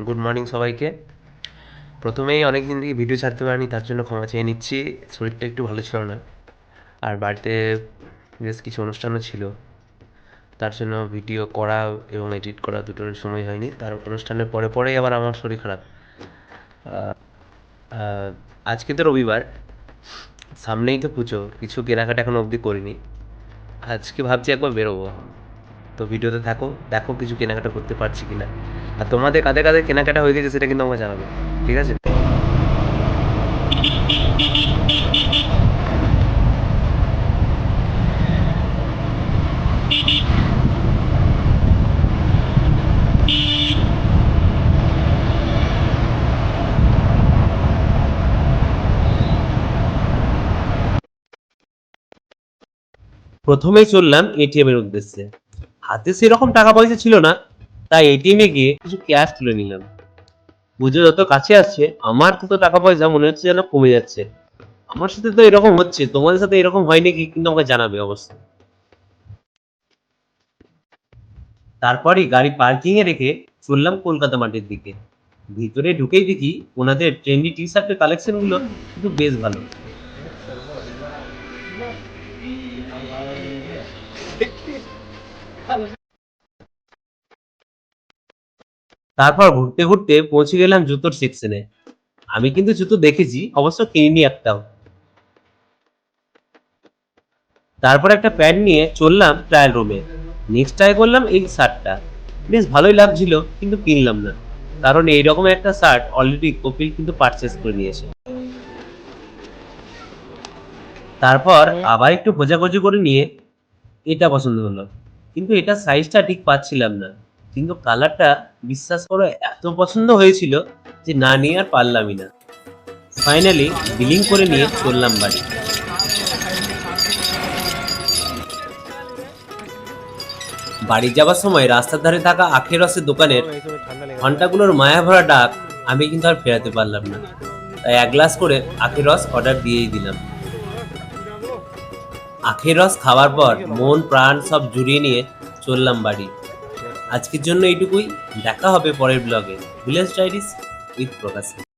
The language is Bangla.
গুড মর্নিং সবাইকে। প্রথমেই অনেক দিন থেকে ভিডিও ছাড়তে পারিনি, তার জন্য ক্ষমা চেয়ে নিচ্ছি। শরীরটা একটু ভালো ছিল না, আর বাড়িতে বেশ কিছু অনুষ্ঠানও ছিল, তার জন্য ভিডিও করা এবং এডিট করা দুটোর সময় হয়নি। তার অনুষ্ঠানের পরে পরেই আবার আমার শরীর খারাপ। আহ, আহ, আজকে তো রবিবার, সামনেই তো পুজো, কিছু কেনাকাটা এখনো অবধি করিনি। আজকে ভাবছি একবার বেরোবো। তো ভিডিওতে থাকো, দেখো কিছু কেনাকাটা করতে পারছি কিনা। আর তোমাদের কাদের কাদের কেনাকাটা হয়ে গেছে সেটা কিন্তু আমাকে জানাবে, ঠিক আছে? প্রথমেই চললাম এটিএম এর উদ্দেশ্যে। হাতে সেরকম টাকা পয়সা ছিল না, তাই এটিএম এ গিয়ে কিছু ক্যাশ তুলে নিলাম। পুজো যত কাছে আসছে আমার তো টাকা পয়সা মনে হচ্ছে যেন কমে যাচ্ছে। আমার সাথে তো এরকম হচ্ছে, তোমাদের সাথে এরকম হয় নাকি কিন্তু আমাকে জানাবে অবশ্যই। তারপরই গাড়ি পার্কিং এ রেখে চললাম কলকাতা মাঠের দিকে। ভিতরে ঢুকেই দেখি ওনাদের ট্রেন্ডি টি শার্টের কালেকশন গুলো কিন্তু বেশ ভালো। তারপর ঘুরতে ঘুরতে পৌঁছে গেলাম জুতোর সেকশনে। আমি কিন্তু জুতো দেখেছি, অবশ্য কিনিনি একটাও। তারপর একটা প্যান্ট নিয়ে চললাম ট্রায়াল রুমে। নেক্সট ট্রাই করলাম এই শার্টটা, বেশ ভালোই লাগছিল কিন্তু কিনলাম না, কারণ এইরকম একটা শার্ট অলরেডি কপিল কিন্তু পারচেস করে নিয়েছে। তারপর আবার একটু খোঁজাখুঁজি করে নিয়ে এটা পছন্দ হলো, কিন্তু এটা সাইজটা ঠিক পাচ্ছিলাম না। কিন্তু কালারটা বিশ্বাস করো এত পছন্দ হয়েছিল যে না নিয়ে আর পারলামই না। ফাইনালি বিলিং করে নিয়ে চললাম বাড়ি। বাড়ি যাবার সময় রাস্তার ধারে থাকা আখের রসের দোকানের ঘন্টাগুলোর মায়া ভরা ডাক আমি কিন্তু আর ফেরাতে পারলাম না, তাই এক গ্লাস করে আখের রস অর্ডার দিয়েই দিলাম। আখের রস খাওয়ার পর মন প্রাণ সব জুড়িয়ে নিয়ে চললাম বাড়ি। আজকের জন্য এইটুকুই, দেখা হবে পরের ব্লগে ভিলেজ ডায়েরিজ উইথ প্রকাশ।